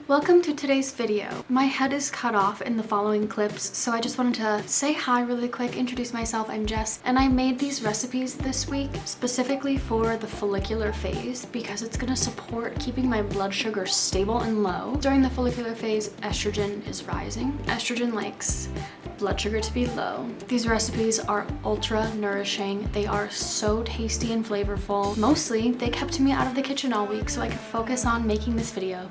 Welcome to today's video. My head is cut off in the following clips, so I just wanted to say hi really quick, introduce myself. I'm Jess, and I made these recipes this week specifically for the follicular phase because it's gonna support keeping my blood sugar stable and low. During the follicular phase, estrogen is rising. Estrogen likes blood sugar to be low. These recipes are ultra nourishing. They are so tasty and flavorful. Mostly, they kept me out of the kitchen all week so I could focus on making this video.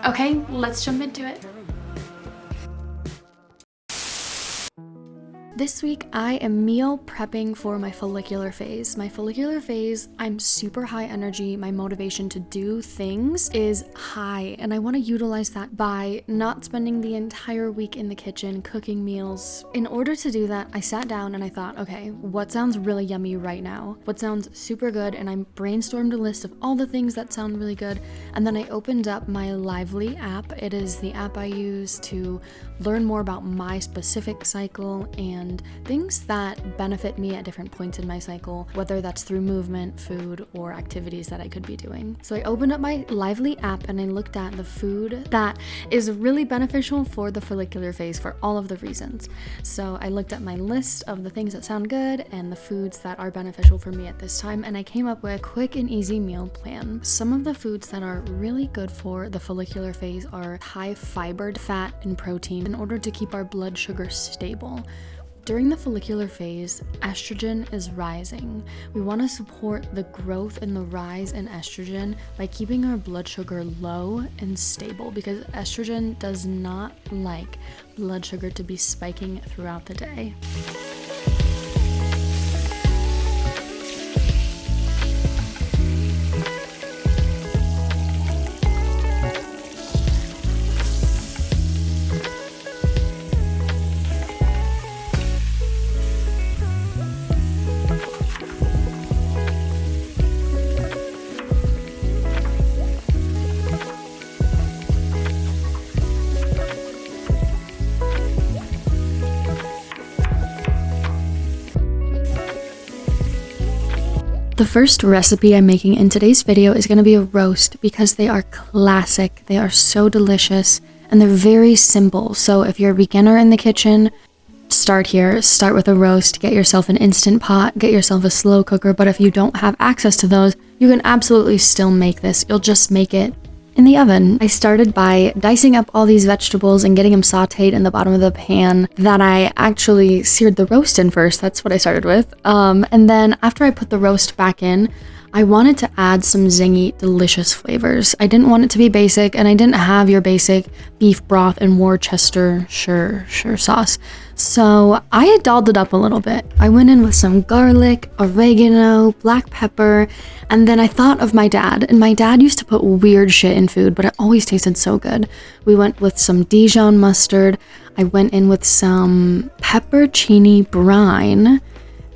Okay, let's jump into it. This week, I am meal prepping for my follicular phase. My follicular phase, I'm super high energy. My motivation to do things is high, and I want to utilize that by not spending the entire week in the kitchen cooking meals. In order to do that, I sat down and I thought, okay, what sounds really yummy right now? What sounds super good? And I brainstormed a list of all the things that sound really good. And then I opened up my Lively app. It is the app I use to learn more about my specific cycle and things that benefit me at different points in my cycle, whether that's through movement, food, or activities that I could be doing. So I opened up my Lively app and I looked at the food that is really beneficial for the follicular phase for all of the reasons. So I looked at my list of the things that sound good and the foods that are beneficial for me at this time, and I came up with a quick and easy meal plan. Some of the foods that are really good for the follicular phase are high fibered fat and protein in order to keep our blood sugar stable. During the follicular phase, estrogen is rising. We want to support the growth and the rise in estrogen by keeping our blood sugar low and stable because estrogen does not like blood sugar to be spiking throughout the day. The first recipe I'm making in today's video is going to be a roast because they are classic. They are so delicious and they're very simple. So if you're a beginner in the kitchen, start here. Start with a roast, get yourself an Instant Pot, get yourself a slow cooker. But if you don't have access to those, you can absolutely still make this. You'll just make it in the oven. I started by dicing up all these vegetables and getting them sauteed in the bottom of the pan that I actually seared the roast in first. That's what I started with. And then after I put the roast back in, I wanted to add some zingy, delicious flavors. I didn't want it to be basic, and I didn't have your basic beef broth and Worcestershire sauce. So I had dolled it up a little bit. I went in with some garlic, oregano, black pepper, and then I thought of my dad. And my dad used to put weird shit in food, but it always tasted so good. We went with some Dijon mustard. I went in with some peppercini brine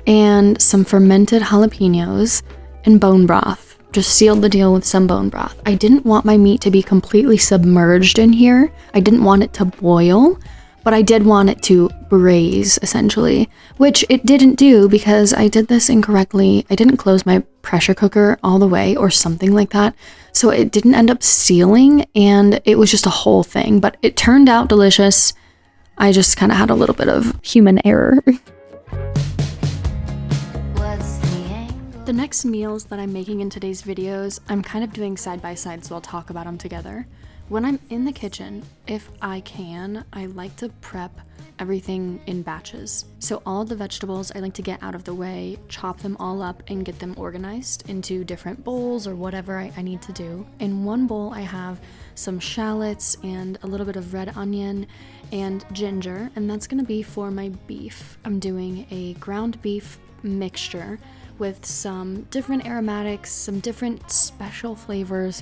and some fermented jalapenos and bone broth. Just sealed the deal with some bone broth. I didn't want my meat to be completely submerged in here. I didn't want it to boil, but I did want it to braise, essentially, which it didn't do because I did this incorrectly. I didn't close my pressure cooker all the way or something like that, so it didn't end up sealing, and it was just a whole thing, but it turned out delicious. I just kind of had a little bit of human error. The next meals that I'm making in today's videos, I'm kind of doing side by side, so I'll talk about them together. When I'm in the kitchen, if I can, I like to prep everything in batches. So all the vegetables I like to get out of the way, chop them all up and get them organized into different bowls or whatever I need to do. In one bowl, I have some shallots and a little bit of red onion and ginger, and that's gonna be for my beef. I'm doing a ground beef mixture with some different aromatics, some different special flavors,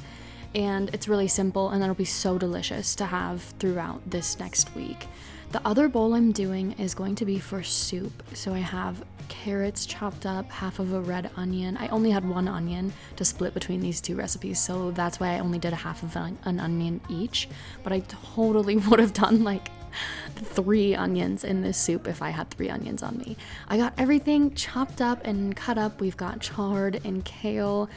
and it's really simple, and that'll be so delicious to have throughout this next week. The other bowl I'm doing is going to be for soup. So I have carrots chopped up, half of a red onion. I only had one onion to split between these two recipes, so that's why I only did a half of an onion each, but I totally would have done like 3 onions in this soup if I had 3 onions on me. I got everything chopped up and cut up. We've got chard and kale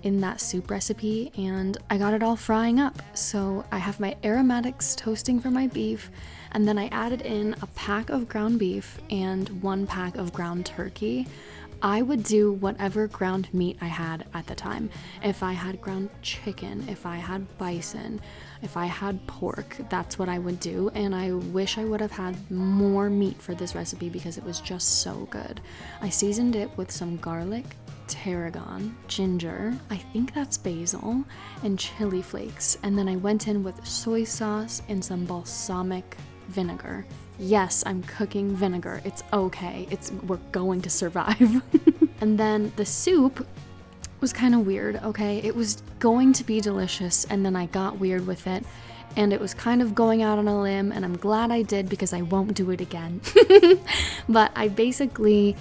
in that soup recipe, and I got it all frying up. So I have my aromatics toasting for my beef, and then I added in a pack of ground beef and 1 pack of ground turkey. I would do whatever ground meat I had at the time. If I had ground chicken, if I had bison, if I had pork, that's what I would do. And I wish I would have had more meat for this recipe because it was just so good. I seasoned it with some garlic, tarragon, ginger, I think that's basil, and chili flakes. And then I went in with soy sauce and some balsamic vinegar. Yes, I'm cooking vinegar. It's okay. We're going to survive. And then the soup was kind of weird, okay? It was going to be delicious, and then I got weird with it, and it was kind of going out on a limb, and I'm glad I did because I won't do it again. But I basically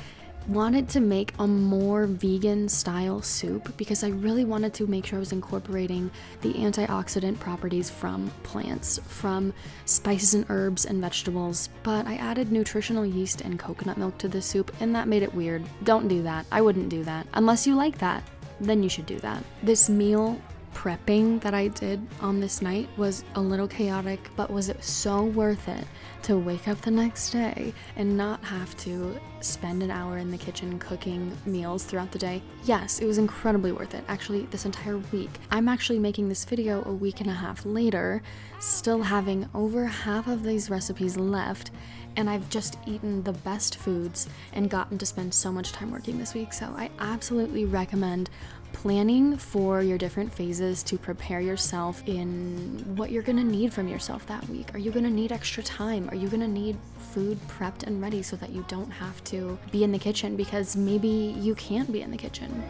wanted to make a more vegan style soup because I really wanted to make sure I was incorporating the antioxidant properties from plants, from spices and herbs and vegetables, but I added nutritional yeast and coconut milk to the soup, and that made it weird. Don't do that. I wouldn't do that. Unless you like that, then you should do that. This meal prepping that I did on this night was a little chaotic, but was it so worth it to wake up the next day and not have to spend an hour in the kitchen cooking meals throughout the day? Yes, it was incredibly worth it. Actually, this entire week. I'm actually making this video a week and a half later, still having over half of these recipes left, and I've just eaten the best foods and gotten to spend so much time working this week. So I absolutely recommend planning for your different phases to prepare yourself in what you're gonna need from yourself that week. Are you gonna need extra time? Are you gonna need food prepped and ready so that you don't have to be in the kitchen because maybe you can't be in the kitchen?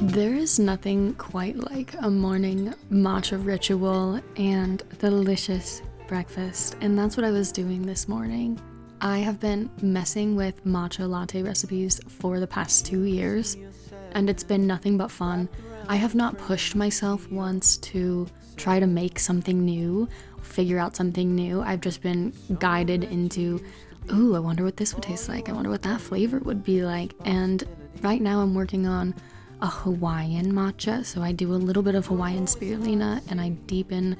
There is nothing quite like a morning matcha ritual and delicious breakfast, and that's what I was doing this morning. I have been messing with matcha latte recipes for the past 2 years, and it's been nothing but fun. I have not pushed myself once to try to make something new, figure out something new. I've just been guided into, ooh, I wonder what this would taste like. I wonder what that flavor would be like. And right now I'm working on a Hawaiian matcha, so I do a little bit of Hawaiian spirulina and I deepen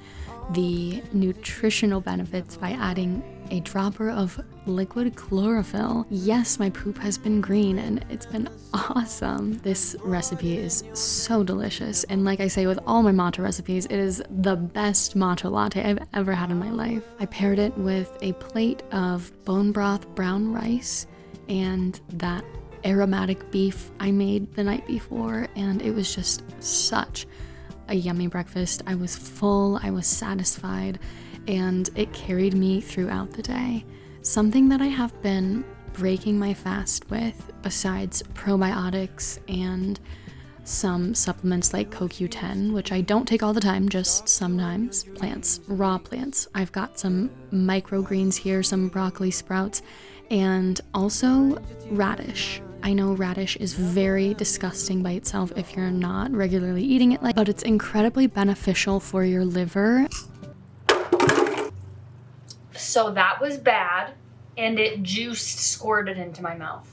the nutritional benefits by adding a dropper of liquid chlorophyll. Yes, my poop has been green and it's been awesome. This recipe is so delicious, and like I say with all my matcha recipes, it is the best matcha latte I've ever had in my life. I paired it with a plate of bone broth brown rice and that aromatic beef I made the night before, and it was just such a yummy breakfast. I was full, I was satisfied, and it carried me throughout the day. Something that I have been breaking my fast with, besides probiotics and some supplements like CoQ10, which I don't take all the time, just sometimes. Plants, raw plants. I've got some microgreens here, some broccoli sprouts, and also radish. I know radish is very disgusting by itself if you're not regularly eating it, but it's incredibly beneficial for your liver. So that was bad, and it juiced, squirted into my mouth.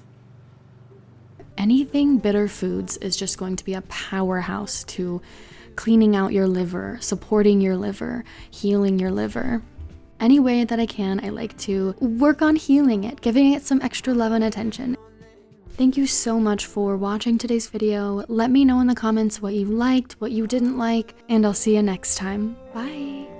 Anything bitter foods is just going to be a powerhouse to cleaning out your liver, supporting your liver, healing your liver. Any way that I can, I like to work on healing it, giving it some extra love and attention. Thank you so much for watching today's video. Let me know in the comments what you liked, what you didn't like, and I'll see you next time. Bye!